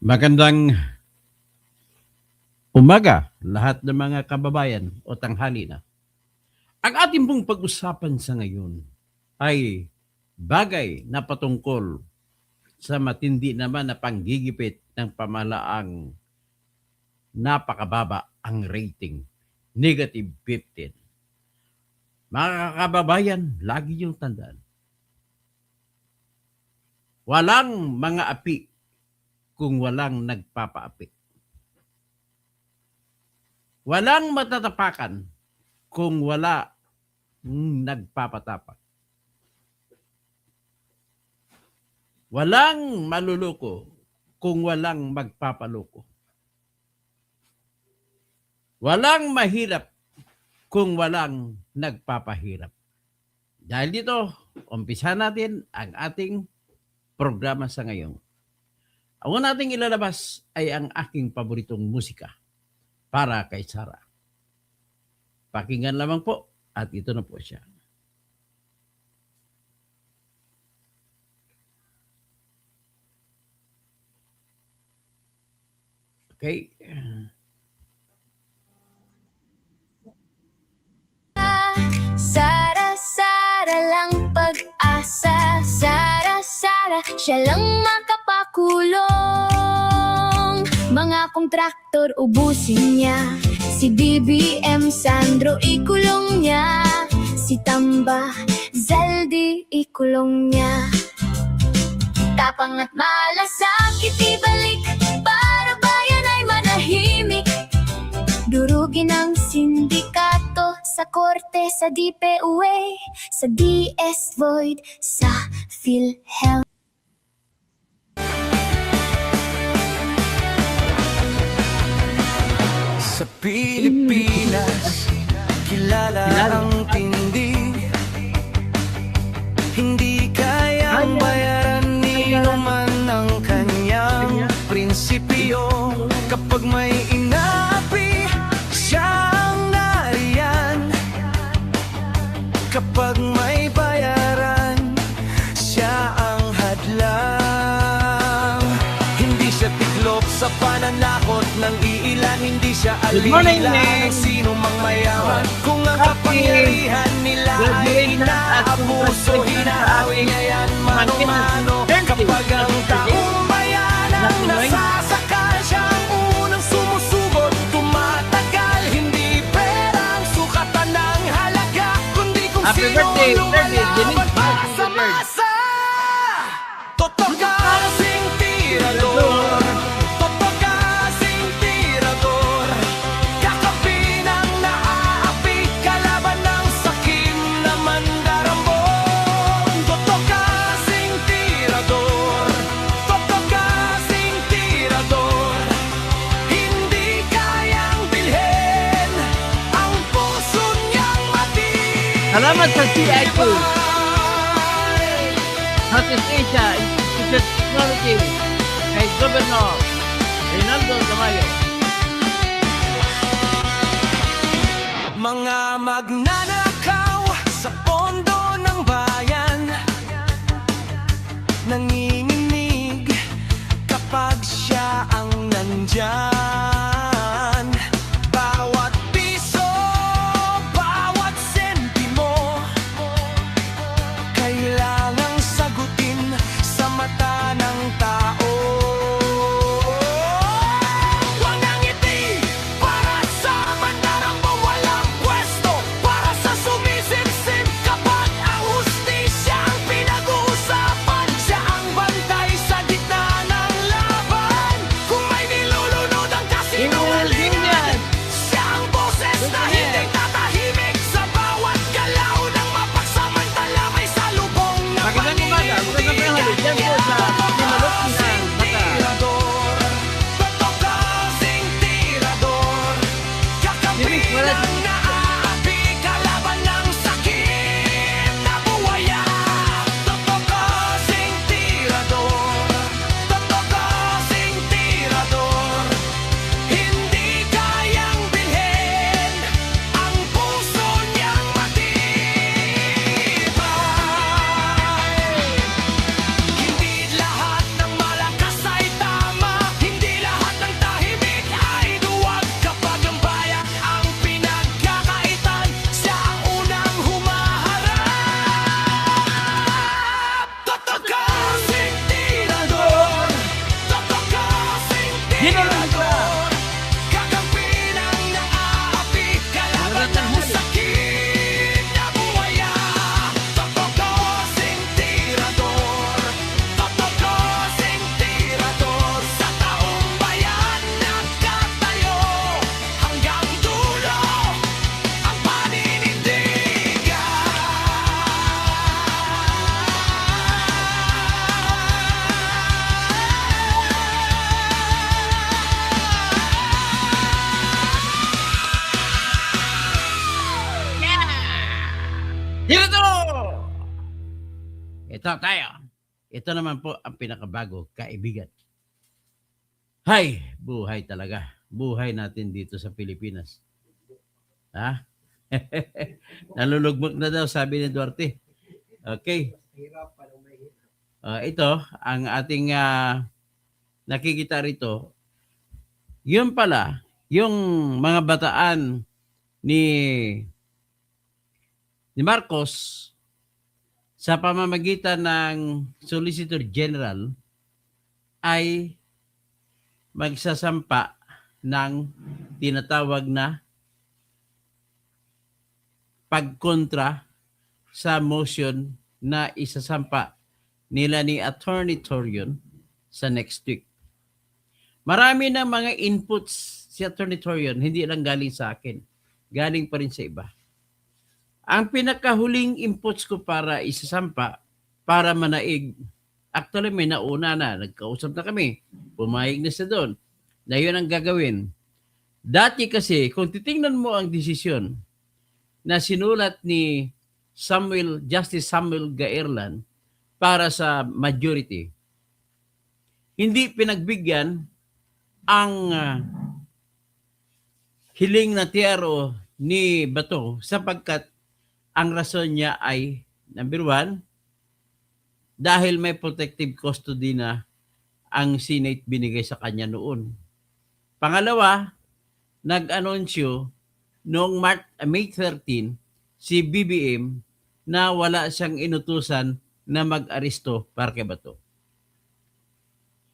Magandang umaga lahat ng mga kababayan o tanghali na. Ang ating pong pag-usapan sa ngayon ay bagay na patungkol sa matindi naman na panggigipit ng pamalaang napakababa ang rating, negative 15. Mga kababayan, lagi yung tandaan. Walang mga api kung walang nagpapaapi. Walang matatapakan kung wala nagpapatapak. Walang maluluko kung walang magpapaloko. Walang mahirap kung walang nagpapahirap. Dahil dito, umpisa natin ang ating programa sa ngayon. Ang una nating ilalabas ay ang aking paboritong musika para kay Sarah. Pakinggan lamang po at ito na po siya. Okay. Sara, Sara lang pag-asa. Sara, Sara, siya lang makapakulong. Mga kontraktor ubusin niya. Si BBM Sandro ikulong niya. Si Tamba Zaldi ikulong niya. Tapang at malasakit ibalik para bayan ay manahimik. Durugin ang sindikato sa korte, sa DPUA, sa DS Void, sa PhilHealth. Sa Pilipinas, kilala ang tindi. Hindi kayang bayaran ni naman ang kanyang prinsipyo. Kapag may inapi, siyang nariyan. Kapag may bayaran, siya ang hadlang. Hindi siya tiklop sa pananakot ng iilan. Hindi siya alila ng sino mang mayaman. Kung ang kapangyarihan nila ay inaabuso, hinahawi niya yan mano-mano. Kapag ang taong bayan ang nasasakal, siya ang unang sumusugot, tumatagal. Hindi perang sukatan ng halaga, kundi kung sino lumalaban para sa masa. Totoo kasing tirador, totoo kasing tirador. Kakapin ang naaapi, kalaban ng sakim na mandarambon. Totoo kasing tirador, totoo kasing tirador. Hindi kayang bilhin ang puso niyang matibay. Salamat sa CIQ, Southeast Asia Institute of Technology, kay Governor Reynaldo Tamayo. Mga magnanakaw sa pondo ng bayan, nanginginig kapag siya ang nandyan. Bawat piso, bawat sentimo, kailangang sagutin sa mata ng tao. Walang ngiti para sa mandarambong walang pwesto, para sa sumisimsim kapag ang hustisya ang pinag-uusapan. Siya ang ito tayo. Ito naman po ang pinakabago, kaibigan. Hay, buhay talaga. Buhay natin dito sa Pilipinas. Ha? Nalulugmok na daw, sabi ni Duarte. Okay. Ito, ang ating nakikita rito, yun pala, yung mga bataan ni Marcos sa pamamagitan ng Solicitor General ay magsasampa ng tinatawag na pagkontra sa motion na isasampa nila ni Attorney Torion sa next week. Marami ng mga inputs si Attorney Torion, hindi lang galing sa akin, galing pa rin sa iba. Ang pinakahuling inputs ko para isasampa, para manaig, actually may nauna na, nagkausap na kami, pumayag na siya doon, na yun ang gagawin. Dati kasi, kung titingnan mo ang desisyon na sinulat ni Justice Samuel Gaerlan para sa majority, hindi pinagbigyan ang hiling na TRO ni Bato sapagkat ang rason niya ay, number one, dahil may protective custody na ang Senate binigay sa kanya noon. Pangalawa, nag-anunsyo noong May 13 si BBM na wala siyang inutusan na mag-aresto para kay Bato.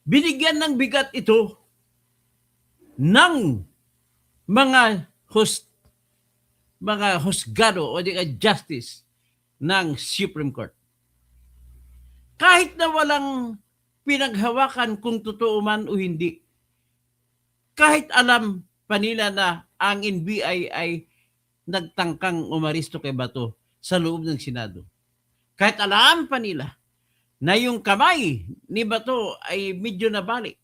Binigyan ng bigat ito ng mga husgado o di justice ng Supreme Court. Kahit na walang pinaghawakan kung totoo man o hindi, kahit alam pa nila na ang NBI ay nagtangkang umaristo kay Bato sa loob ng Senado, kahit alam pa nila na yung kamay ni Bato ay medyo nabalik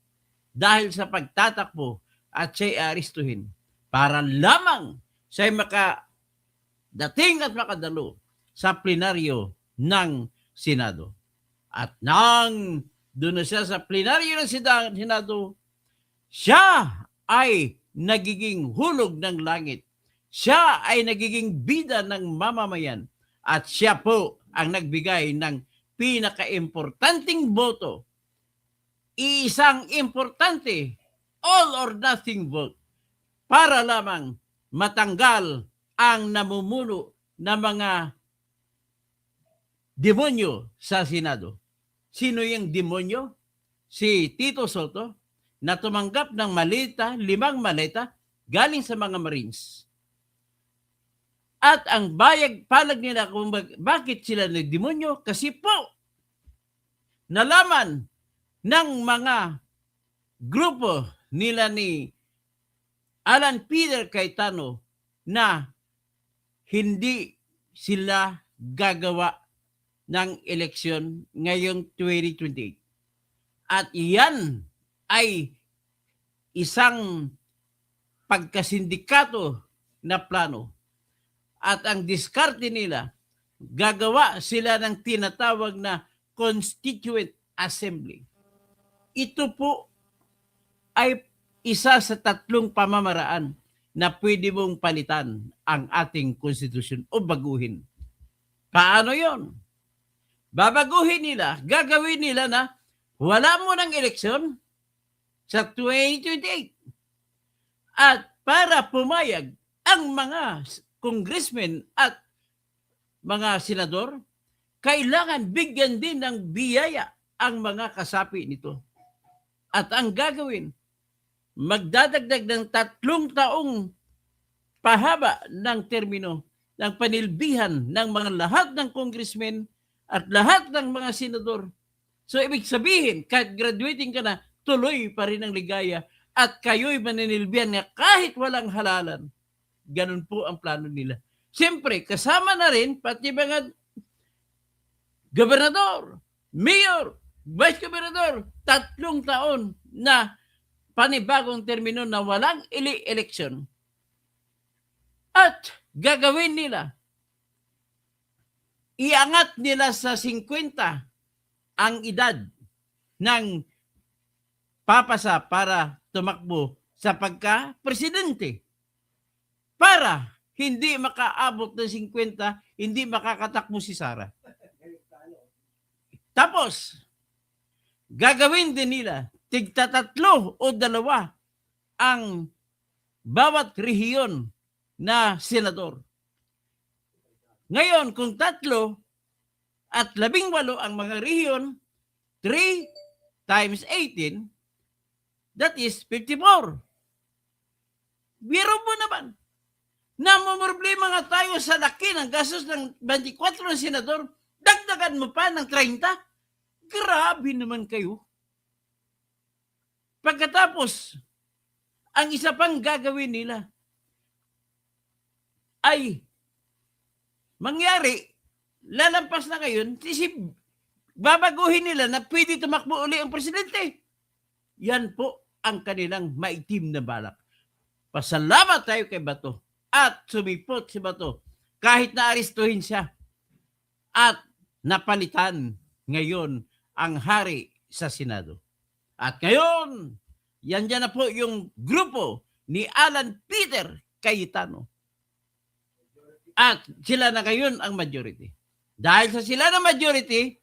dahil sa pagtatakbo at siya'y aristuhin para lamang siya'y makadating at makadalo sa plenaryo ng Senado. At nang doon na siya sa plenaryo ng Senado, siya ay nagiging hulog ng langit. Siya ay nagiging bida ng mamamayan. At siya po ang nagbigay ng pinaka-importanting boto. Isang importante all or nothing vote para lamang matanggal ang namumuno na mga demonyo sa Senado. Sino yung demonyo? Si Tito Soto na tumanggap ng 5 maleta galing sa mga Marines. At ang palag nila kung bakit sila nagdemonyo, kasi po nalaman ng mga grupo nila ni Alan Peter Cayetano na hindi sila gagawa ng eleksyon ngayong 2028. At iyan ay isang pagkasindikato na plano. At ang diskarte nila, gagawa sila ng tinatawag na Constituent Assembly. Ito po ay isa sa 3 pamamaraan na pwede mong palitan ang ating konstitusyon o baguhin. Paano yon? Babaguhin nila, gagawin nila na wala mo ng eleksyon sa 2028. At para pumayag ang mga congressmen at mga senador, kailangan bigyan din ng biyaya ang mga kasapi nito. At ang gagawin, magdadagdag ng 3 taong pahaba ng termino ng panilbihan ng mga lahat ng congressmen at lahat ng mga senador. So ibig sabihin, kahit graduating ka na, tuloy pa rin ang ligaya at kayo'y maninilbihan nga kahit walang halalan. Ganun po ang plano nila. Siyempre, kasama na rin pati mga gobernador, mayor, vice gobernador, 3 taon na panibagong termino na walang eleksyon. At gagawin nila, iangat nila sa 50 ang edad ng papasa para tumakbo sa pagka-presidente. Para hindi makaabot ng 50, hindi makakatakbo si Sara. Tapos, gagawin din nila, tigta 3 o 2 ang bawat rehiyon na senador. Ngayon, kung 3 at 18 ang mga rehiyon, 3 times 18, that is 54. Biro mo naman. Namumroblema nga tayo sa laki ng gastos ng 24 ng senador, dagdagan mo pa ng 30. Grabe naman kayo. Pagkatapos, ang isa pang gagawin nila ay mangyari, lalampas na ngayon, babaguhin nila na pwede tumakbo uli ang presidente. Yan po ang kanilang maitim na balak. Pasalamat tayo kay Bato at sumipot si Bato kahit naarestuhin siya at napalitan ngayon ang hari sa Senado. At ngayon, yan dyan na po yung grupo ni Alan Peter Cayetano. At sila na ngayon ang majority. Dahil sa sila na majority,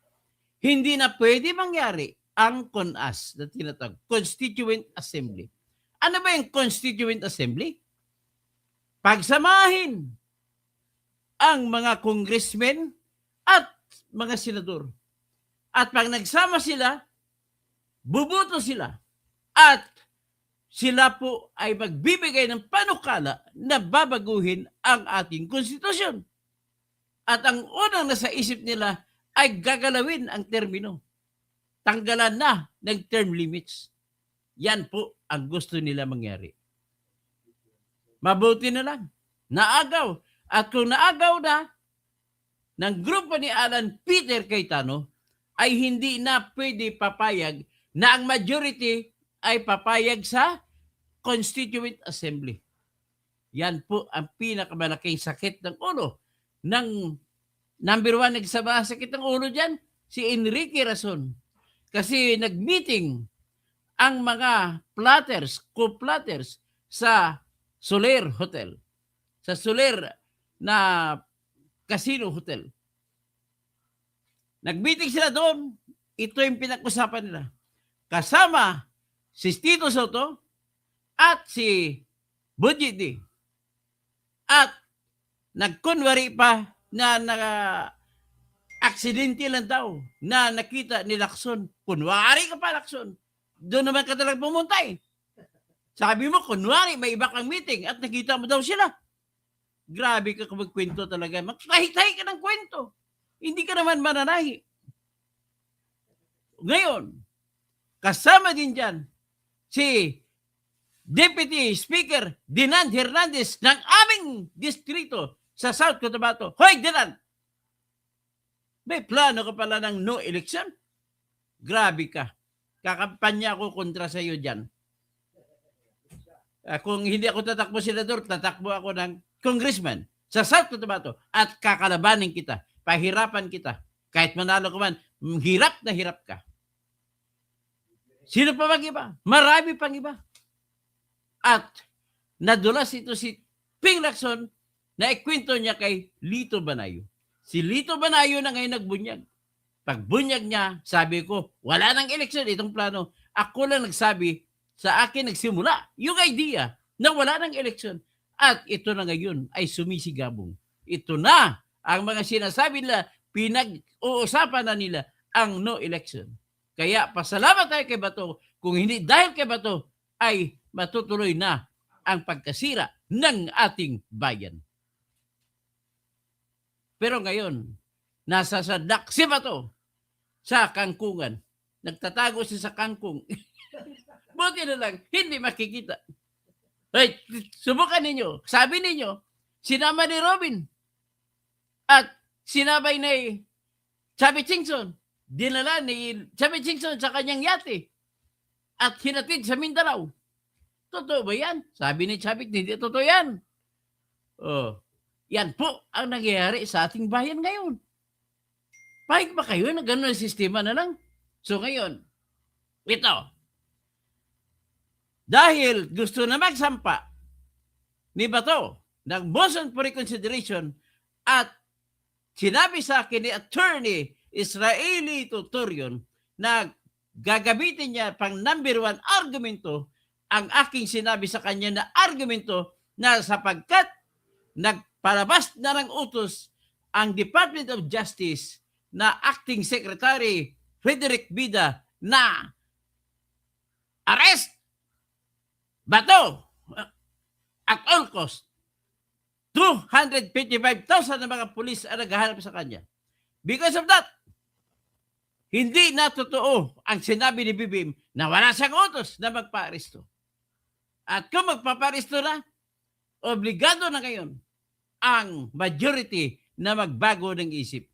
hindi na pwede mangyari ang CONAS na tinatawag, Constituent Assembly. Ano ba yung Constituent Assembly? Pagsamahin ang mga congressmen at mga senador. At pag nagsama sila, buboto sila. At sila po ay magbibigay ng panukala na babaguhin ang ating konstitusyon. At ang unang nasa isip nila ay gagalawin ang termino. Tanggalan na ng term limits. Yan po ang gusto nila mangyari. Mabuti na lang. Naagaw. At kung naagaw na ng grupo ni Alan Peter Cayetano, ay hindi na pwede papayag na ang majority ay papayag sa Constituent Assembly. Yan po ang pinakamalaking sakit ng ulo. Number 1 nagsabasakit ng ulo dyan, si Enrique Razon. Kasi nag-meeting ang mga co-platters sa Soler Hotel. Sa Soler na Casino Hotel. Nag-meeting sila doon. Ito yung pinag-usapan nila. Kasama si Tito Soto at si Budjiti. At nagkunwari pa na aksidente lang daw na nakita ni Lacson. Kunwari ka pa, Lacson. Doon naman ka talagang pumunta eh. Sabi mo, kunwari may iba kang meeting at nakita mo daw sila. Grabe ka magkwento talaga. Magtahi-tahi ka ng kwento. Hindi ka naman mananahi. Ngayon, kasama din dyan si Deputy Speaker Dinan Hernandez ng aming distrito sa South Cotabato. Hoy, Dinan! May plano ka pala ng no election? Grabe ka. Kakampanya ako kontra sa iyo dyan. Kung hindi ako tatakbo senador, tatakbo ako ng congressman sa South Cotabato at kakalabanin kita. Pahirapan kita. Kahit manalo ka man, hirap na hirap ka. Sino pa bang iba? Marami pang iba. At nadulas ito si Ping Lacson na ikwento niya kay Lito Banayo. Si Lito Banayo na ngayon nagbunyag. Pagbunyag niya, sabi ko, wala nang eleksyon itong plano. Ako lang nagsabi, sa akin nagsimula yung idea na wala nang eleksyon. At ito na ngayon ay sumisigabong. Ito na ang mga sinasabi nila, pinag-uusapan na nila ang no election. Kaya pasalamat tayo kay Bato. Kung hindi dahil kay Bato, ay matutuloy na ang pagkasira ng ating bayan. Pero ngayon, nasa sadak si Bato sa kangkungan. Nagtatago siya sa kangkung. Buti na lang, hindi makikita. Hey, subukan ninyo. Sabi ninyo, sinama ni Robin at sinabay ni Chubby Chingson. Dinala ni Chubby Chingson sa kanyang yate at hinatid sa Mindanao. Totoo ba yan? Sabi ni Chubby, hindi totoo yan. Oh, yan po ang nangyayari sa ating bayan ngayon. Pahig ba kayo na gano'n ang sistema na lang? So ngayon, ito, dahil gusto na magsampa ni Bato ng motion for reconsideration at sinabi sa akin ni Attorney Israeli Tutorion na gagamitin niya pang number 1 argumento ang aking sinabi sa kanya na argumento na sapagkat nagpalabas na ng utos ang Department of Justice na Acting Secretary Frederick Bida na arrest Bato at all cost. 255,000 na mga pulis ang naghahanap sa kanya. Because of that, hindi na totoo ang sinabi ni Bibim na wala siyang utos na magpa-aresto. At kung magpapa-aresto na, obligado na ngayon ang majority na magbago ng isip.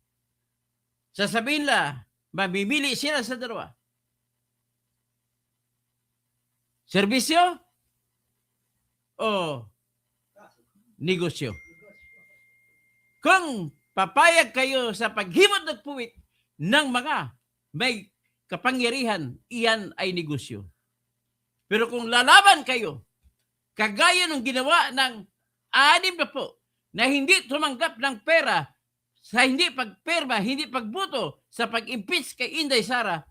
Sasabihin nila, mamimili sila sa dalawa. Serbisyo o negosyo. Kung papayag kayo sa paghimod ng puwit ng mga may kapangyarihan, iyan ay negosyo. Pero kung lalaban kayo, kagaya ng ginawa ng 6 na po, na hindi tumanggap ng pera sa hindi pagperma, hindi pagbuto sa pag-impeach kay Inday Sara,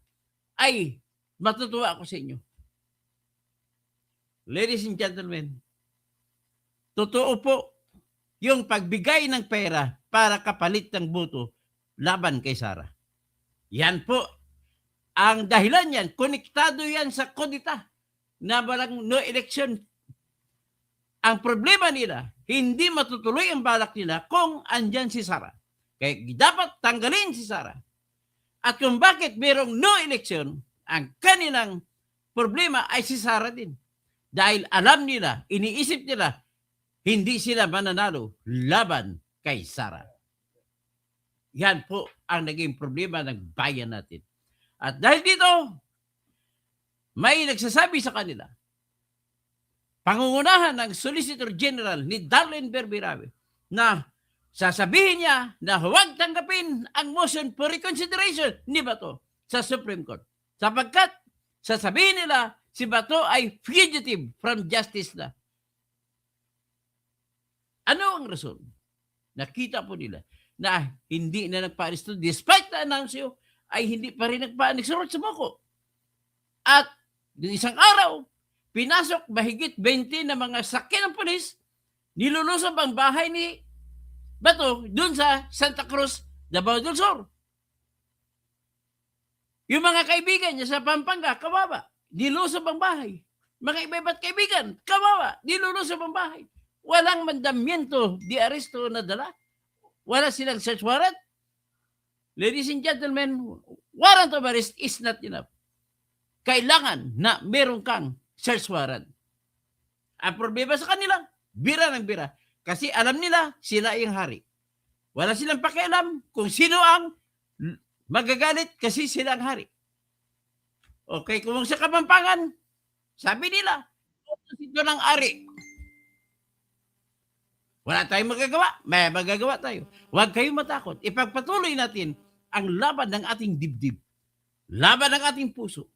ay matutuwa ako sa inyo. Ladies and gentlemen, totoo po yung pagbigay ng pera para kapalit ng buto laban kay Sara. Yan po ang dahilan yan. Konektado yan sa kodita na walang no election. Ang problema nila, hindi matutuloy ang balak nila kung andyan si Sara. Kaya dapat tanggalin si Sara. At kung bakit mayroong no election, ang kanilang problema ay si Sara din. Dahil alam nila, iniisip nila, hindi sila mananalo laban kay Sara. Yan po ang naging problema ng bayan natin. At dahil dito, may nagsasabi sa kanila, pangungunahan ng Solicitor General ni Darlene Berberabe na sasabihin niya na huwag tanggapin ang motion for reconsideration ni Bato sa Supreme Court. Sapagkat sasabihin nila si Bato ay fugitive from justice na. Ano ang rason? Nakita po nila na hindi na nagpa-aresto despite the announcement ay hindi pa rin nagpa-aresto sa Moco. At isang araw, pinasok mahigit 20 na mga sakyan ng pulis, nilulusob ang bahay ni Bato dun sa Santa Cruz, Davao del Sur. Yung mga kaibigan niya sa Pampanga, kawawa, nilusob ang bahay. Mga iba-iba't kaibigan, kawawa, nilulusob ang bahay. Walang mandamiento di aresto na dala. Wala silang search warrant. Ladies and gentlemen, warrant of arrest is not enough. Kailangan na meron kang search warrant. Ang problema sa kanila, bira ng bira. Kasi alam nila, sila yung hari. Wala silang pakialam kung sino ang magagalit kasi sila ang hari. Okay, kung sa Kapampangan, sabi nila, ito ng ari. Wala tayong magagawa. May magagawa tayo. Huwag kayong matakot. Ipagpatuloy natin ang laban ng ating dibdib. Laban ng ating puso.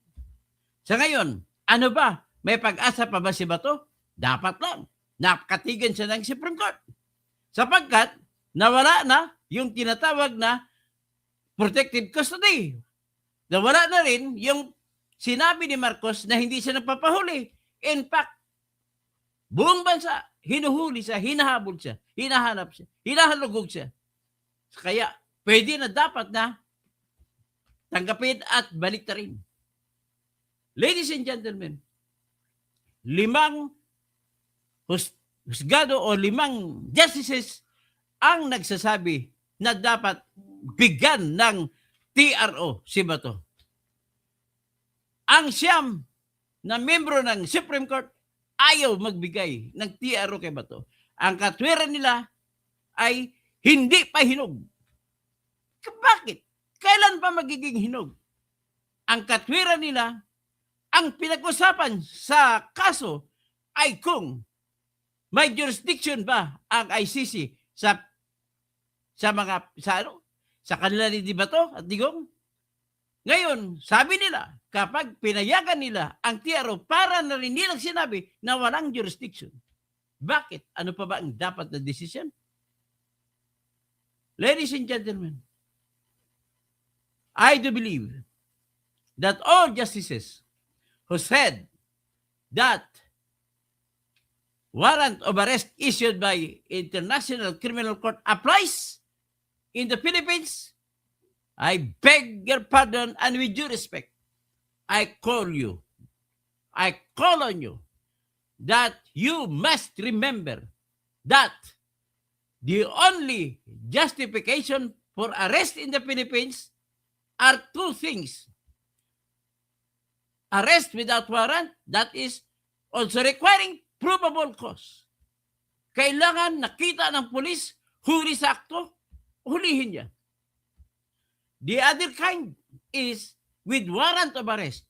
Sa ngayon, ano ba? May pag-asa pa ba si Bato? Dapat lang. Nakatigan siya ng Supreme Court. Sapagkat nawala na yung tinatawag na protective custody. Nawala na rin yung sinabi ni Marcos na hindi siya nagpapahuli. In fact, buong bansa, hinuhuli siya, hinahabol siya, hinahanap siya, hinahalugog siya. Kaya, pwede na dapat na tanggapin at balik na rin. Ladies and gentlemen, 5 husgado o 5 justices ang nagsasabi na dapat bigyan ng TRO si Bato. Ang siyam na membro ng Supreme Court ayaw magbigay ng TRO kay Bato. Ang katwiran nila ay hindi pa hinog. Bakit? Kailan pa magiging hinog? Ang katwiran nila, ang pinag-usapan sa kaso ay kung may jurisdiction ba ang ICC sa sa kanila ni Di Bato at Digong. Ngayon, sabi nila, kapag pinayagan nila ang TRO, para na rin nilang sinabi na walang jurisdiction. Bakit? Ano pa ba ang dapat na decision? Ladies and gentlemen, I do believe that all justices who said that warrant of arrest issued by International Criminal Court applies in the Philippines, I beg your pardon, and with due respect, I call on you that you must remember that the only justification for arrest in the Philippines are two things. Arrest without warrant, that is also requiring probable cause. Kailangan nakita ng pulis, huli sa akto, hulihin niya. The other kind is with warrant of arrest.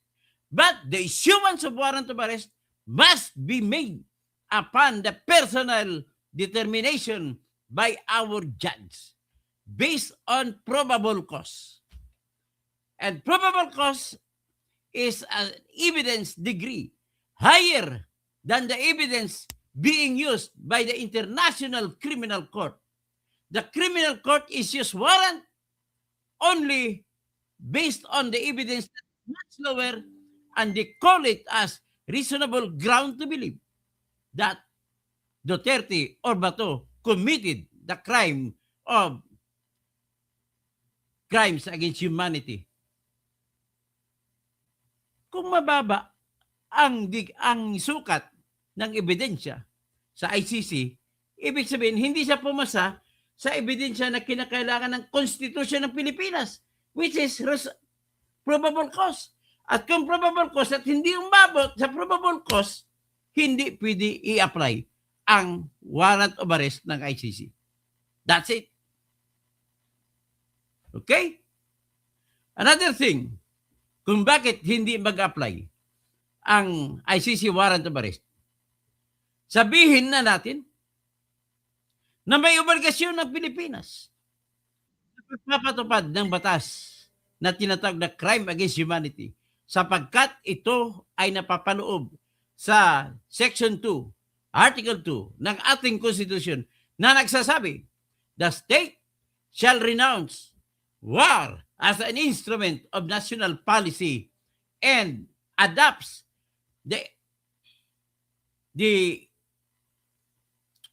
But the issuance of warrant of arrest must be made upon the personal determination by our judge based on probable cause. And probable cause is an evidence degree higher than the evidence being used by the International Criminal Court. The Criminal Court issues warrant only based on the evidence that is much lower, and they call it as reasonable ground to believe that Duterte or Bato committed the crime of crimes against humanity. Kung mababa ang sukat ng ebidensya sa ICC, ibig sabihin hindi siya pumasa sa ebidensya na kinakailangan ng Konstitusyon ng Pilipinas, which is probable cause. At kung probable cause at hindi umabot sa probable cause, hindi pwede i-apply ang warrant of arrest ng ICC. That's it. Okay? Another thing, kung bakit hindi mag-apply ang ICC warrant of arrest, sabihin na natin na may obligasyon ng Pilipinas na pagpapatupad ng batas na tinatawag na crime against humanity sapagkat ito ay napapaloob sa Section 2, Article 2 ng ating Constitution na nagsasabi, the state shall renounce war as an instrument of national policy and adopts the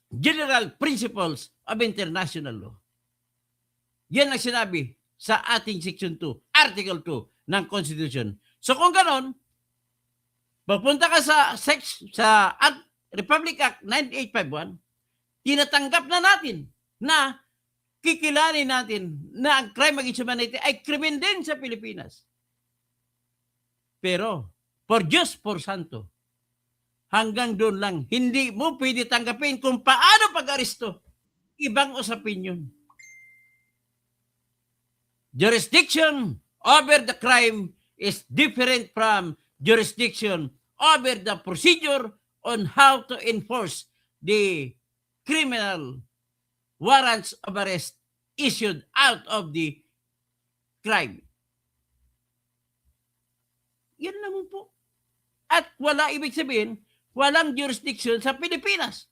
general principles of international law. Yan ang sinabi sa ating Section 2, Article 2 ng Constitution. So kung ganon, pagpunta ka sa Republic Act 9851, tinatanggap na natin na kikilalanin natin na ang crime against humanity ay krimen din sa Pilipinas. Pero, por Diyos, por Santo, hanggang doon lang, hindi mo pwede tanggapin kung paano pag-aresto. Ibang usapin yun. Jurisdiction over the crime is different from jurisdiction over the procedure on how to enforce the criminal warrants of arrest issued out of the crime. Yan naman po. At wala ibig sabihin, walang jurisdiction sa Pilipinas.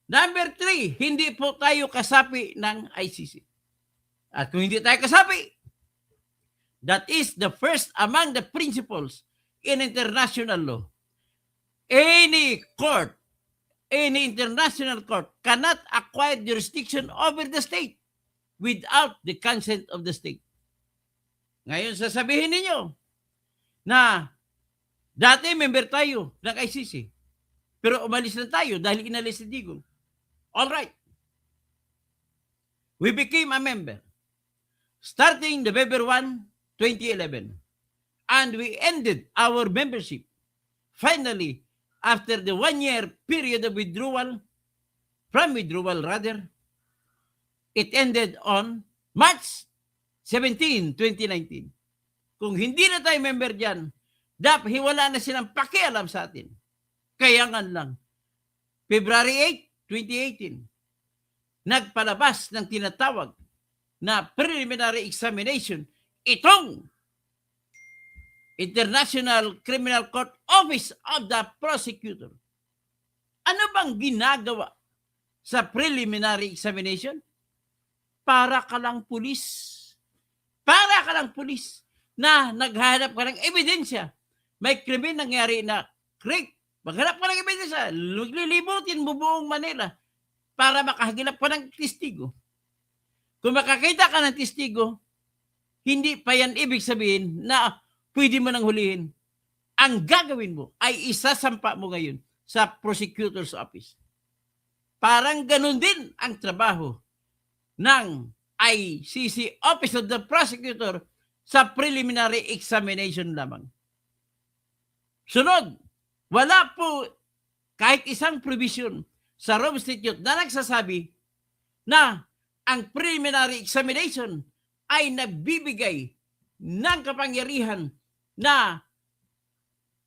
Number 3, hindi po tayo kasapi ng ICC. At kung hindi tayo kasapi, that is the first among the principles in international law. Any court, any international court cannot acquire jurisdiction over the state without the consent of the state. Ngayon, sasabihin ninyo na dati member tayo ng ICC, pero umalis na tayo dahil inalis si Digong. All right. We became a member starting November 1, 2011. And we ended our membership. Finally, after the 1-year period of withdrawal, it ended on March 17, 2019. Kung hindi na tayo member dyan, dapat wala na silang pakialam sa atin. Kaya nga lang, February 8, 2018, nagpalabas ng tinatawag na preliminary examination itong International Criminal Court Office of the Prosecutor. Ano bang ginagawa sa preliminary examination? Para ka lang pulis. Para ka lang pulis na naghahanap ka ng ebidensya. May krimen nangyari na rape. Maghanap ka ng ebidensya. Maglilibutin mo buong Manila para makahagilap ka ng testigo. Kung makakita ka ng testigo, hindi pa yan ibig sabihin na pwede mo nang hulihin. Ang gagawin mo ay isasampa mo ngayon sa prosecutor's office. Parang ganun din ang trabaho ng ICC Office of the Prosecutor sa preliminary examination lamang. Sunod, wala po kahit isang provision sa Rome Statute na nagsasabi na ang preliminary examination ay nagbibigay ng kapangyarihan na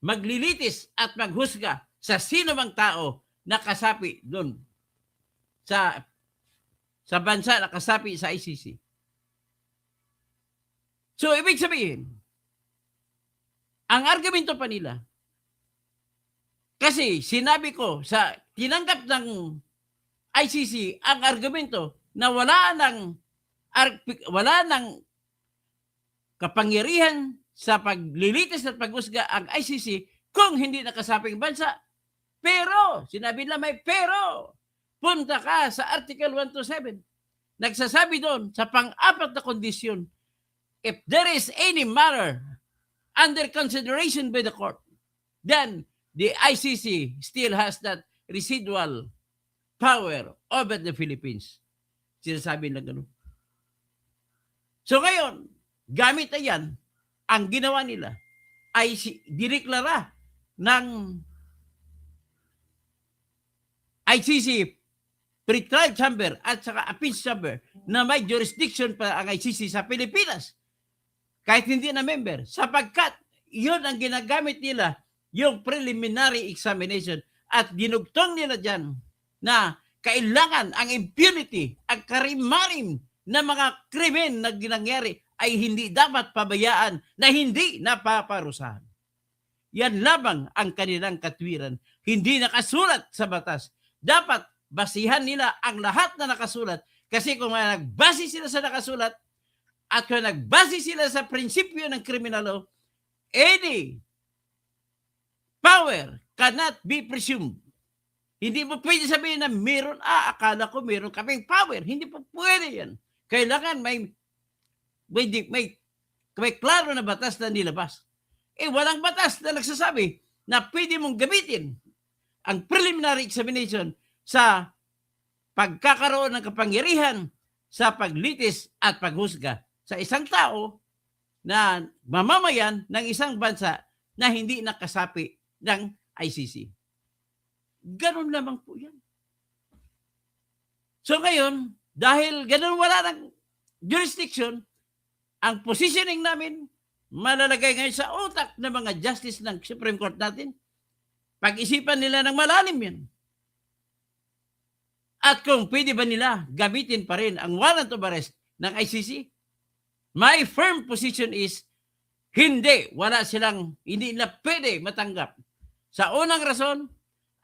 maglilitis at maghusga sa sino mang tao na kasapi doon sa bansa na kasapi sa ICC. So, ibig sabihin, ang argumento pa nila, kasi sinabi ko sa tinanggap ng ICC ang argumento na wala ng kapangyarihan sa paglilitis at paghusga ang ICC kung hindi nakasaping bansa. Pero, sinabi nila may pero. Punta ka sa Article 127. Nagsasabi doon sa pang-apat na kondisyon, if there is any matter under consideration by the court, then the ICC still has that residual power over the Philippines. Sinasabi na gano'n. So ngayon, gamit na yan, ang ginawa nila ay dineklara ng ICC Pretrial Chamber at saka Appeals Chamber na may jurisdiction pa ang ICC sa Pilipinas kahit hindi na member, sapagkat yun ang ginagamit nila, yung preliminary examination, at dinugtong nila dyan na kailangan ang impunity, ang karimarim na mga krimen na ginangyari ay hindi dapat pabayaan na hindi napaparusahan. Yan lamang ang kanilang katwiran. Hindi nakasulat sa batas. Dapat basihan nila ang lahat na nakasulat. Kasi kung nagbase sila sa nakasulat at kung nagbase sila sa prinsipyo ng criminal law, any power cannot be presumed. Hindi mo pwede sabihin na meron, akala ko meron kaming power. Hindi po pwede yan. Kailangan may klaro na batas na nilabas. Walang batas na nagsasabi na pwede mong gamitin ang preliminary examination sa pagkakaroon ng kapangyarihan sa paglitis at paghusga sa isang tao na mamamayan ng isang bansa na hindi nakasapi ng ICC. Ganun lamang po yan. So ngayon, dahil ganun wala ng jurisdiction, ang positioning namin malalagay ngayon sa utak ng mga justice ng Supreme Court natin. Pag-isipan nila ng malalim yan. At kung pwede ba nila gamitin pa rin ang warrant of arrest ng ICC, my firm position is hindi nila pwede matanggap. Sa unang rason,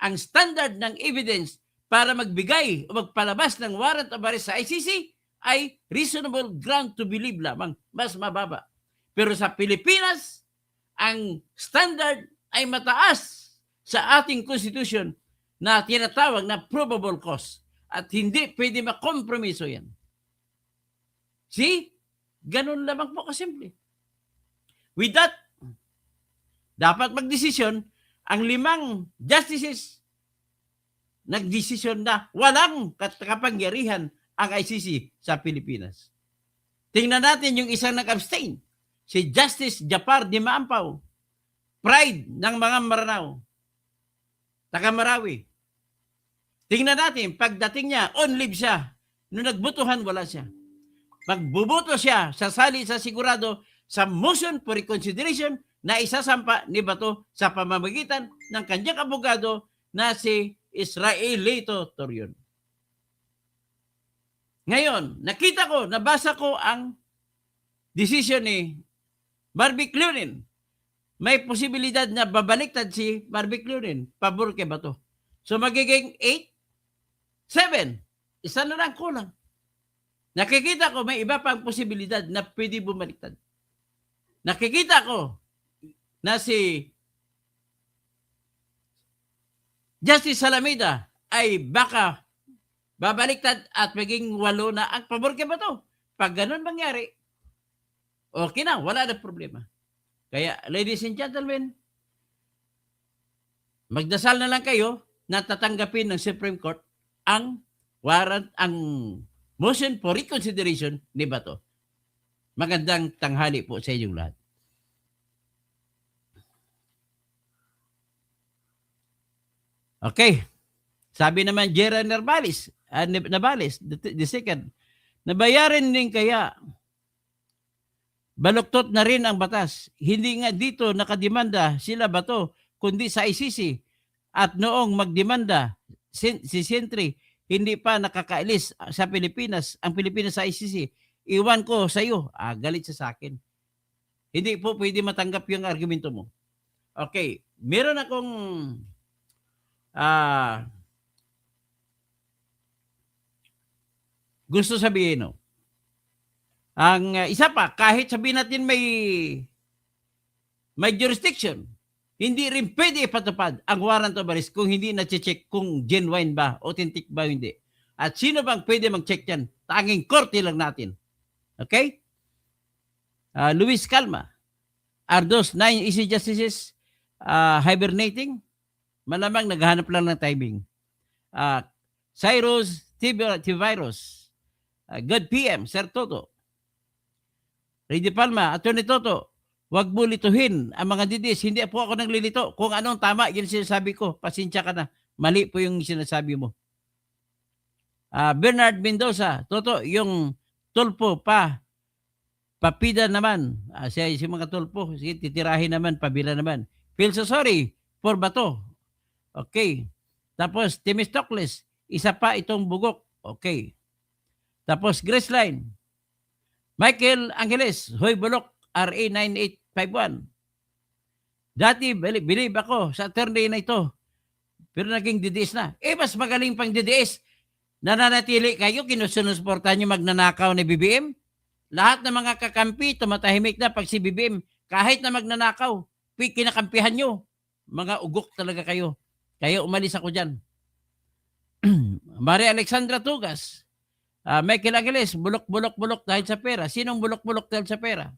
ang standard ng evidence para magbigay o magpalabas ng warrant of arrest sa ICC ay reasonable ground to believe lamang, mas mababa. Pero sa Pilipinas, ang standard ay mataas sa ating constitution na tinatawag na probable cause. At hindi pwede makompromiso yan. See? Ganun lamang po kasimple. With that, dapat magdesisyon ang 5 justices nagdesisyon na walang kapangyarihan ang ICC sa Pilipinas. Tingnan natin yung isang nag-abstain, si Justice Japar de Maampaw, pride ng mga Maranao, taga Marawi. Tingnan natin, pagdating niya, on leave siya. Nung nagbutuhan, wala siya. Magbubuto siya, sasali sa sigurado sa motion for reconsideration na isasampa ni Bato sa pamamagitan ng kanyang abogado na si Israelito Torion. Ngayon, nakita ko, nabasa ko ang decision ni Barbie Clunin. May posibilidad na babaliktad si Barbie Clunin. Pabor kay Bato. So magiging 8, 7. Isa na lang kulang. Nakikita ko may iba pang posibilidad na pwede bumaliktad. Nakikita ko na si Justice Salamida ay baka babaliktad at maging 8 na ang pabor kay Bato. Pag ganun mangyari, okay na, wala na problema. Kaya, ladies and gentlemen, magdasal na lang kayo na tatanggapin ng Supreme Court ang warrant, ang motion for reconsideration ni Bato. Magandang tanghali po sa inyong lahat. Okay. Sabi naman Gerard Navales, the second, nabayaran din kaya baluktot na rin ang batas. Hindi nga dito nakademanda sila Bato, kundi sa ICC. At noong magdemanda si Sentry, hindi pa nakakaalis sa Pilipinas, ang Pilipinas sa ICC. Iwan ko sa iyo. Galit siya sa akin. Hindi po pwede matanggap yung argumento mo. Okay. Meron akong gusto sabihin, no? Ang isa pa, kahit sabihin natin may jurisdiction, hindi rin pwede ipatupad ang warrant of arrest kung hindi na-check kung genuine ba, authentic ba, hindi. At sino bang pwede mag-check yan? Tanging korte lang natin. Okay? Luis Calma, are those 9 easy justices hibernating? Malamang naghahanap lang ng timing. Cyrus Tivirus, good PM, Sir Toto. Rady Palma, Atty. Toto, wag mo lituhin ang mga didis. Hindi po ako naglilito. Kung anong tama, yun sinasabi ko. Pasensya ka na. Mali po yung sinasabi mo. Bernard Mendoza, Toto, yung tulpo papida naman. Si mga tulpo, sige, titirahin naman, pabila naman. Feel so sorry for Bato. Okay. Tapos, Temistocles, isa pa itong bugok. Okay. Tapos, Graceline, Michael Angeles, Hoy Bulok, RA 9851. Dati, believe ako sa attorney na ito. Pero naging DDS na. Mas magaling pang DDS. Nananatili kayo, kinusunusportahan nyo magnanakaw ni BBM. Lahat ng mga kakampi, tumatahimik na pag si BBM, kahit na magnanakaw, kinakampihan nyo. Mga ugok talaga kayo. Kaya umalis ako dyan. Maria Alexandra Tugas, Michael Angeles, bulok dahil sa pera. Sinong bulok dahil sa pera?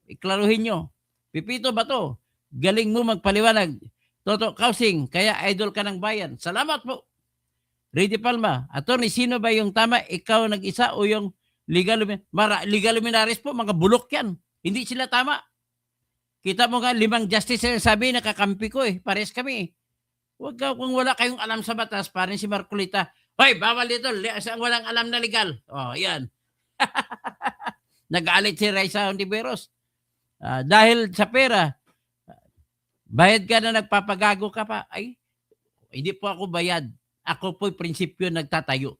Iklaruhin nyo. Pipito Bato, galing mo magpaliwanag. Toto Kausing, kaya idol ka ng bayan. Salamat po. Rady Palma, attorney, sino ba yung tama? Ikaw nag-isa o yung legal luminaries po? Mga bulok yan. Hindi sila tama. Kita mo nga, 5 justice na sabi, nakakampi ko eh. Pares kami eh. Huwag ka, kung wala kayong alam sa batas, parang si Marcolita, hoy, bawal dito, walang alam na legal. Oh, yan. Nag-aalit si Raisa Ontiveros. Dahil sa pera, bayad ka na nagpapagago ka pa. Ay, hindi po ako bayad. Ako po'y prinsipyo nagtatayo.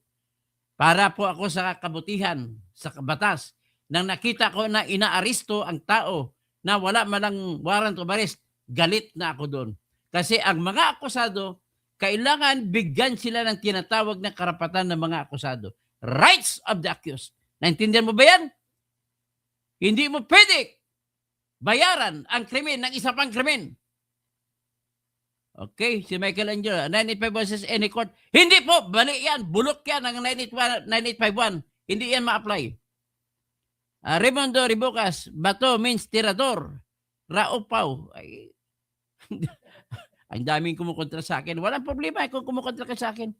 Para po ako sa kabutihan, sa batas. Nang nakita ko na inaaresto ang tao na wala malang warrant of arrest, galit na ako doon. Kasi ang mga akusado, kailangan bigyan sila ng tinatawag na karapatan ng mga akusado. Rights of the accused. Naintindihan mo ba yan? Hindi mo pwede bayaran ang krimen ng isa pang krimen. Okay, si Michael Angelo, 985 versus any court. Hindi po, bali yan, bulok yan ang 9851. Hindi yan ma-apply. Raimundo Ribocas, Bato means tirador. Raupaw. Ay, ang daming kumukontra sa akin. Walang problema kung kumukontra ka sa akin.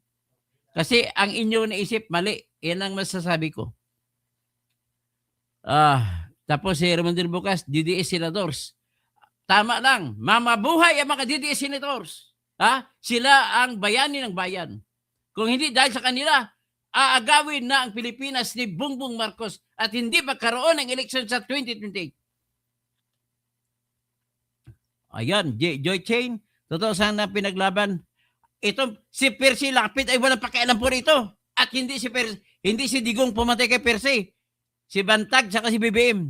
Kasi ang inyo naisip, mali. Yan ang masasabi ko. Tapos si Raimundo Ribocas, DDS senators. Tama lang. Mamabuhay ang mga DDS senators. Sila ang bayani ng bayan. Kung hindi dahil sa kanila, aagawin na ang Pilipinas ni Bongbong Marcos at hindi magkaroon ng eleksyon sa 2028. Ayan, Joy Chain, totoo sana pinaglaban. Ito, si Percy Lapid ay walang pakialam po rito. At hindi si Digong pumatay kay Perse. Si Bantag saka si BBM.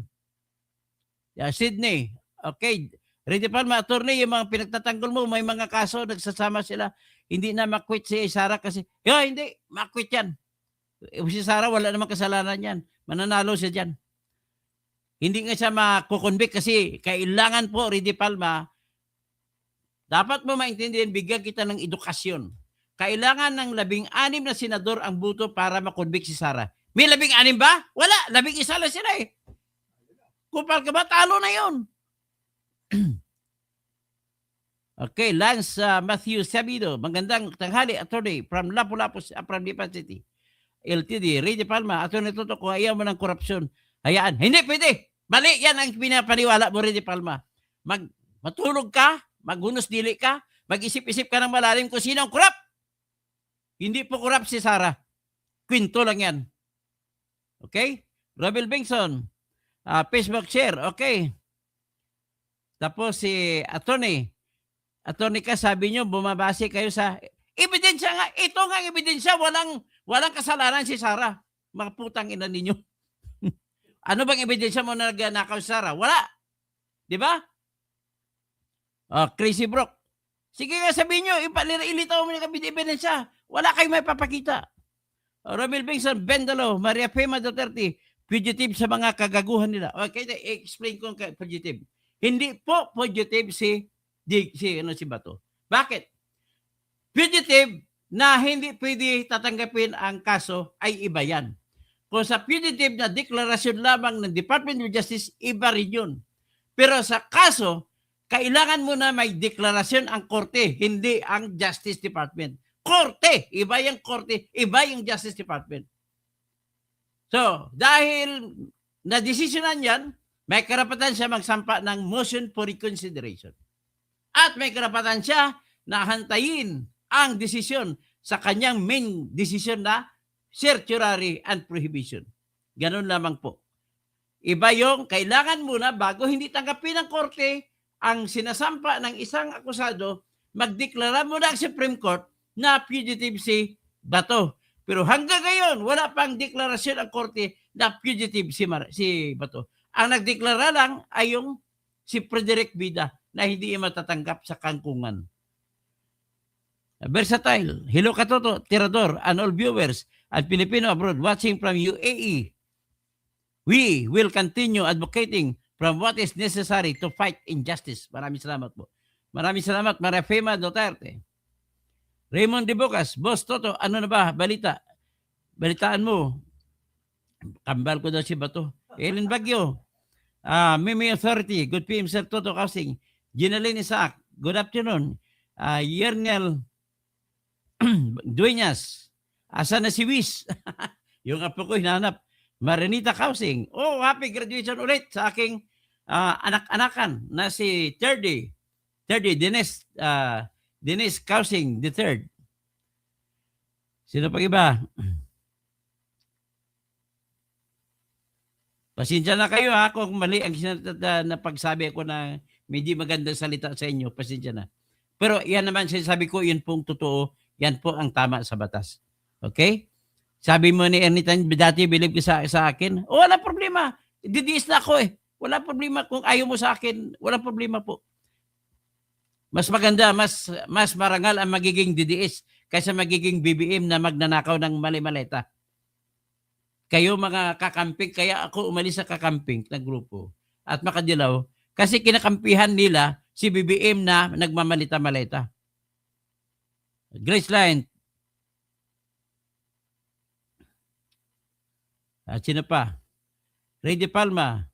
Sydney. Okay. Rede Palma, attorney, yung mga pinagtatanggol mo, may mga kaso, nagsasama sila. Hindi na makwit si Sara kasi, hindi, makwit yan. Si Sara, wala namang kasalanan yan. Mananalo siya dyan. Hindi nga siya makukonvict kasi kailangan po, Rede Palma, dapat mo maintindihan, bigyan kita ng edukasyon. Kailangan ng 16 na senador ang buto para makonvict si Sara. May 16 ba? Wala. 11 lang sila eh. Kupal ka ba? Talo na yun. Okay, Lance Matthew Sabido. Magandang tanghali, attorney, from Lapu-Lapu, from Lipan City. LTD, Rede Palma, attorney Toto, kung ayaw mo ng korupsyon, hayaan. Hindi pwede. Mali, yan ang pinapaniwala mo, Rede Palma. Matulog ka, maghunos dili ka, mag-isip-isip ka ng malalim kung sino ang korap. Hindi po korap si Sara. Kwento lang yan. Okay? Robel Bengson, Facebook share, okay. Tapos si attorney ka, sabi nyo, bumabase kayo sa ebidensya nga. Ito nga ang ebidensya, walang kasalanan si Sara. Mga putang ina ninyo. Ano bang ebidensya mo na nagnakaw si Sara? Wala. Di ba? Crazy Brock. Sige nga, sabihin nyo, ilitaw mo yung ebidensya. Wala kayong may papakita. Romel Bengson, Bendalo, Maria Pema Duterte, fugitive sa mga kagaguhan nila. Okay, explain ko ang fugitive. Hindi po fugitive si Bato. Bakit? Fugitive na hindi pwede tatanggapin ang kaso ay iba yan. Kung sa fugitive na deklarasyon lamang ng Department of Justice, iba rin yun. Pero sa kaso, kailangan mo na may deklarasyon ang korte, hindi ang Justice Department. Korte! Iba yung korte, iba yung Justice Department. So, dahil na-desisyonan yan, may karapatan siya magsampa ng motion for reconsideration. At may karapatan siya na hantayin ang desisyon sa kanyang main decision na certiorari and prohibition. Ganun lamang po. Iba yung kailangan muna bago hindi tanggapin ng korte ang sinasampa ng isang akusado, magdeklara muna ang Supreme Court na fugitive si Bato. Pero hanggang ngayon, wala pang deklarasyon ang korte na fugitive si Bato. Ang nagdeklara lang ay yung si Frederick Vida na hindi matatanggap sa kangkungan. Versatile. Hello Katoto, Tirador, and all viewers at Filipino abroad watching from UAE. We will continue advocating from what is necessary to fight injustice. Maraming salamat po. Maraming salamat, Maria Fema Duterte. Raymond De Bocas, Boss Toto, ano na ba? Balitaan mo. Kambal ko daw si Bato. Ellen Bagyo. Mimi Authority, good PM Sir Toto Kausing. Ginaline Isaac, good afternoon. Yernel Dueñas, asa na si Wiz? Yung apo ko hinahanap. Marinita Kausing, happy graduation ulit sa aking anak-anakan na si Thirdy Dennis Kausing the third. Sino pa iba? Pasensya na kayo kung mali ang napagsabi ko na hindi magandang salita sa inyo. Pasensya na. Pero yan naman sinasabi ko, yun pong totoo. Yan po ang tama sa batas. Okay? Sabi mo ni Ernitan, dati believe ka sa akin. Wala problema. Didiis na ako eh. Wala problema. Kung ayaw mo sa akin, wala problema po. Mas maganda, mas marangal ang magiging didiis kaysa magiging BBM na magnanakaw ng mali-maleta. Kayo mga kakamping, kaya ako umalis sa kakamping na grupo at Makadilaw kasi kinakampihan nila si BBM na nagmamalita-malita. Grace Line. At sino pa? Rede Palma.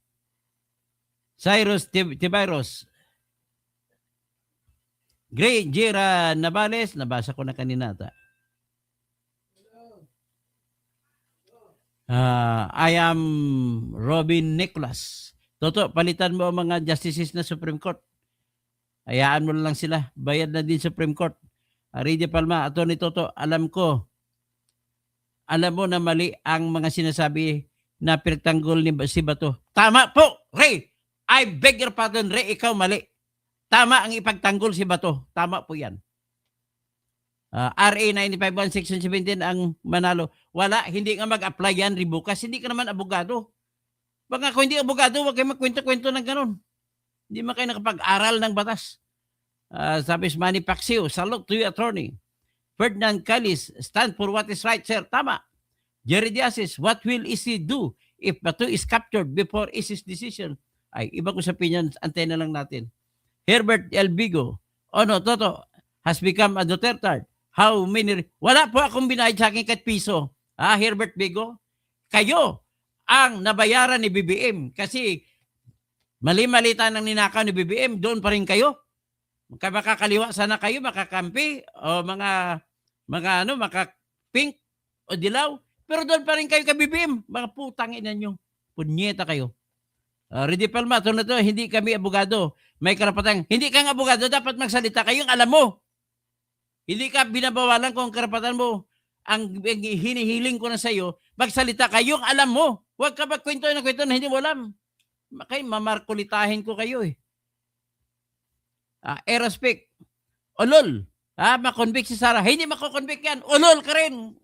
Cyrus Tibayros. Great Jira Navales. Nabasa ko na kanina. I am Robin Nicholas. Toto, palitan mo ang mga justices na Supreme Court. Hayaan mo lang sila. Bayad na din Supreme Court. Rede Palma, Atty. Toto, alam mo na mali ang mga sinasabi na pinagtanggol ni si Bato. Tama po, Ray. I beg your pardon, Ray, ikaw mali. Tama ang ipagtanggol si Bato. Tama po yan. RA 95-1 Section 17 ang manalo. Wala, hindi nga mag-apply yan, rebukas. Hindi ka naman abogado. Baka kung hindi abogado, huwag kayo magkwento-kwento ng ganun. Hindi man kayo nakapag-aral ng batas. Sabi si Manny Pacquiao, salute to you, attorney. Ferdinand Callis, stand for what is right, sir. Tama. Jerry Diazes, what will EC do if Bato is captured before EC's decision? Ay, iba ko sa opinion, antena lang natin. Herbert L. Bigo, Toto has become a Duterte. How many? Wala po akong binayad sa akin kahit piso. Herbert Bigo, kayo ang nabayaran ni BBM kasi mali-malita ng ninakaw ni BBM, doon pa rin kayo. Makakaliwa sana kayo, makakampi, o maka-pink o dilaw. Pero doon pa rin kayo kay BBM. Mga putang ina nyo. Punyeta kayo. Rudy Palma, ito na to, hindi kami abogado. May karapatan. Hindi kang abogado, dapat magsalita kayong alam mo. Hindi ka binabawalan kung karapatan mo. Ang hinihiling ko na sa iyo, magsalita kayong alam mo. Huwag ka magkwento na hindi mo alam. Kaya mamarkulitahin ko kayo eh. Aerospec. Ulol. Makonvict si Sara. Hindi makokonvict yan. Ulol ka rin.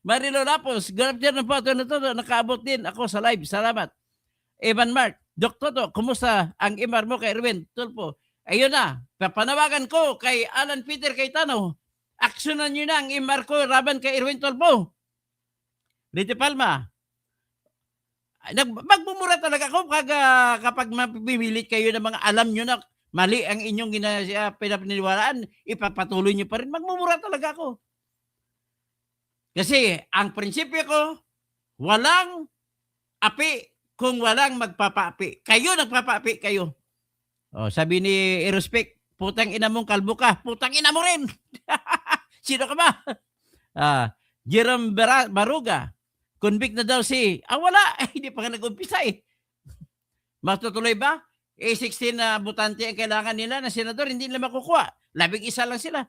Marilo Lapos. Ganap dyan ng photo na to. Nakaabot din ako sa live. Salamat. Evan Mark. Dok Toto, kumusta ang imar mo kay Erwin Tulfo? Ayun na. Papanawagan ko kay Alan Peter Cayetano. Aksyonan nyo na ang imar ko laban kay Erwin Tulfo. Rito Palma. Magmumura talaga ako kapag mapipilit kayo ng mga alam nyo na mali ang inyong pinapaniwalaan, ipapatuloy nyo pa rin. Magmumura talaga ako. Kasi ang prinsipyo ko, walang api kung walang magpapaapi. Kayo nagpapaapi kayo. Sabi ni Aerospec, putang ina mong kalbo ka, putang ina mo rin. Sino ka ba? Jerome Baruga, convict na daw wala, hindi pa nga nag-umpisa eh. Matutuloy ba? 16 na butante ang kailangan nila na senador, hindi nila makukuha. 11 lang sila.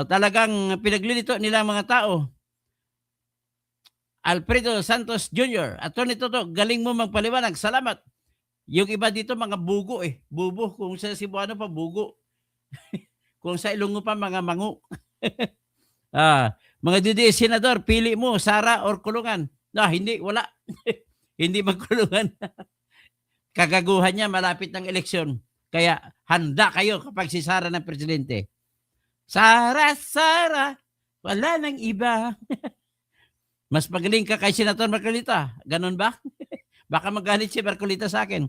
Talagang pinaglilito nila ang mga tao. Alfredo Santos Jr., Atty. Toto, galing mo magpaliwanag. Salamat. Yung iba dito, mga bugo eh. Bubo. Kung sa Cebuano pa, bugo. Kung sa Ilonggo pa, mga mangu. Mga didi, senador, pili mo, Sara or kulungan. Hindi, wala. Hindi magkulungan. Kagaguhan niya, malapit ng eleksyon. Kaya handa kayo kapag si Sara ng presidente. Sara, wala nang iba. Mas magaling ka kay Senator Marcolita. Ganon ba? Baka magalit si Marcolita sa akin.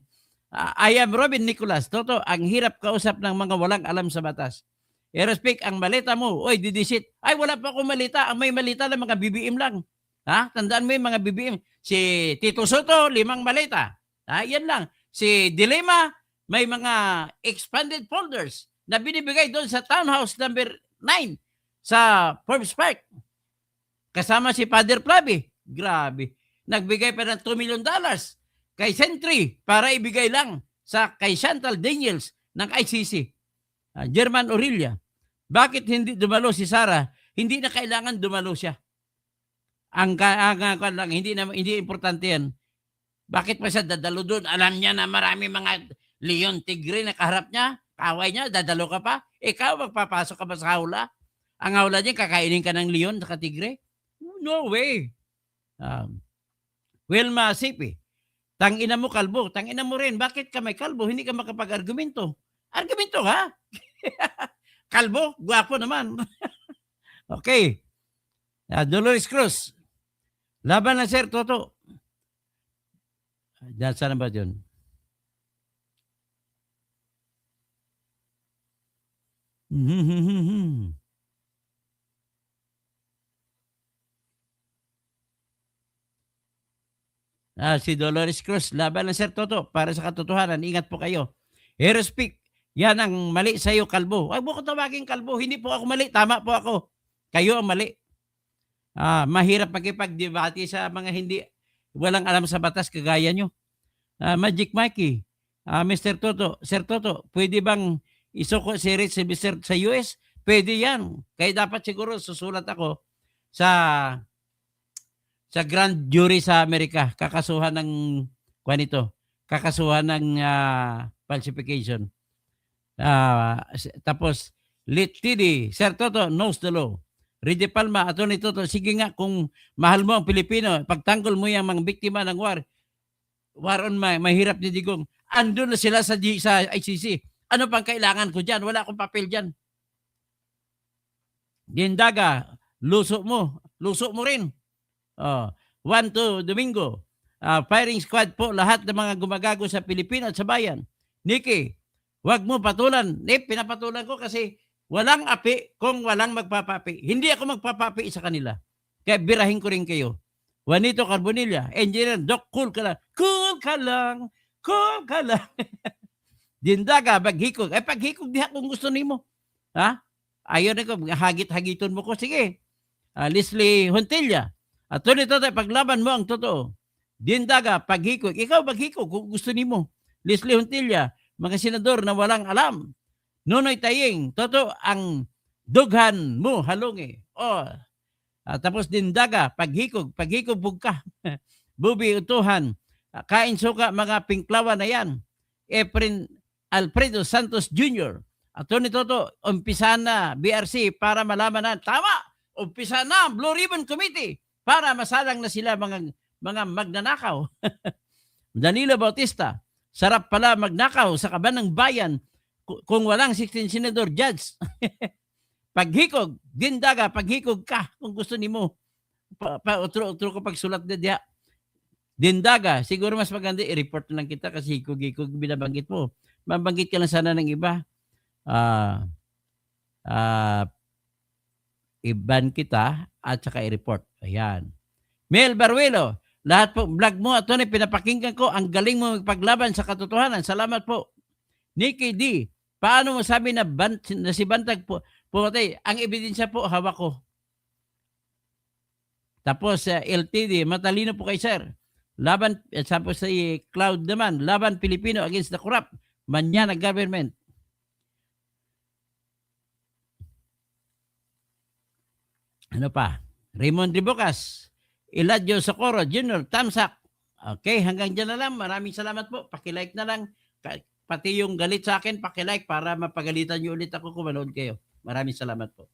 I am Robin Nicolas. Toto, ang hirap kausap ng mga walang alam sa batas. Aerospec, ang malita mo. Oy, didisit. Ay, wala pa akong malita. Ang may malita lang mga BBM lang. Tandaan mo yung mga BBM. Si Tito Soto, 5 malita. Yan lang. Si Dilema, may mga expanded folders na binibigay doon sa Townhouse number 9 sa Forbes Park. Kasama si Father Flavi. Grabe. Nagbigay pa ng $2 million kay Sentry para ibigay lang kay Chantal Daniels ng ICC. German Aurelia. Bakit hindi dumalo si Sara? Hindi na kailangan dumalo siya. Hindi importante yan. Bakit pa siya dadalo doon? Alam niya na marami mga leon tigre na kaharap niya. Kaway niya, dadalo ka pa. Ikaw, magpapasok ka ba sa hawla? Ang hawla niya, kakainin ka ng leon at tigre? No way. Wilma Sipi, tangina mo kalbo, tangina mo rin. Bakit ka may kalbo? Hindi ka makapag-argumento. Argumento ha? Kalbo, guwapo naman. Okay. Dolores Cruz, laban na Sir Toto. Saan ba yun? Si Dolores Cruz, laban ng Sir Toto para sa katotohanan. Ingat po kayo. Aerospec, yan ang mali sa iyo, kalbo. Huwag mo ko tawagin kalbo. Hindi po ako mali. Tama po ako. Kayo ang mali. Mahirap magkipag-debate sa mga walang alam sa batas kagaya nyo. Magic Mikey, Mr. Toto, Sir Toto, pwede bang isuko si Rich sa US? Pwede yan. Kaya dapat siguro susulat ako sa grand jury sa Amerika, kakasuhan ng kakasuhan ng falsification. Tapos Litidi, Sir Toto knows the law. Rede Palma, Atty. Toto, sige nga kung mahal mo ang Pilipino, pagtanggol mo yung mga biktima ng war on mahirap ni Digong. Andun na sila sa ICC. Ano pang kailangan ko dyan? Wala akong papel dyan. Dindaga, luso mo rin. 1 to Domingo. Firing squad po lahat ng mga gumagago sa Pilipinas at sa bayan. Nikki, wag mo patulan. Pinapatulan ko kasi walang api kung walang magpapapi. Hindi ako magpapapi sa kanila. Kaya birahin ko rin kayo. Juanito Carbonilla, Engineer Doc, cool ka lang. Cool ka lang. Cool ka lang. Dindaga, paghikog. Paghikog diha kung gusto nimo. Ha? Ayaw na ko, hagit-hagiton mo ko. Sige. Leslie Hontilla. At tuloy Toto, paglaban mo ang totoo. Dindaga, paghikog. Ikaw paghikog kung gusto nimo. Leslie Hontilla, mga senador na walang alam. Nonoy Taying, Toto, ang dughan mo, halungi. Tapos Dindaga, paghikog bugka. Bubi Utuhan, kain suka, mga pinklawan na yan. Alfredo Santos Jr. At Toto, umpisa na BRC para malaman na, tama, umpisa na Blue Ribbon Committee para masalang na sila mga magnanakaw. Danilo Bautista, sarap pala magnakaw sa kaban ng bayan kung walang 16 senador judge. Paghikog, Dindaga, paghikog ka kung gusto nimo. Utro ko pagsulat na diya. Dindaga, siguro mas maganda i-report na lang kita kasi hikog-hikog binabanggit mo. Mabanggit ka lang sana ng iba. Iban kita at saka i-report. Ayan. Mel Baruelo, lahat po, vlog mo at pinapakinggan ko, ang galing mo magpaglaban sa katotohanan. Salamat po. Nikki D, paano mo sabi na si Bantag po pumatay? Ang ebidensya po, hawak ko. Tapos, LTD, matalino po kay sir. Laban, tapos si Cloud naman, laban Pilipino against the corrupt. Manya na government. Ano pa? Raymond Ribocas, Eladio Socorro Jr., Tamsak. Okay, hanggang dyan na lang. Maraming salamat po. Pakilike na lang. Pati yung galit sa akin, pakilike para mapagalitan nyo ulit ako kung manood kayo. Maraming salamat po.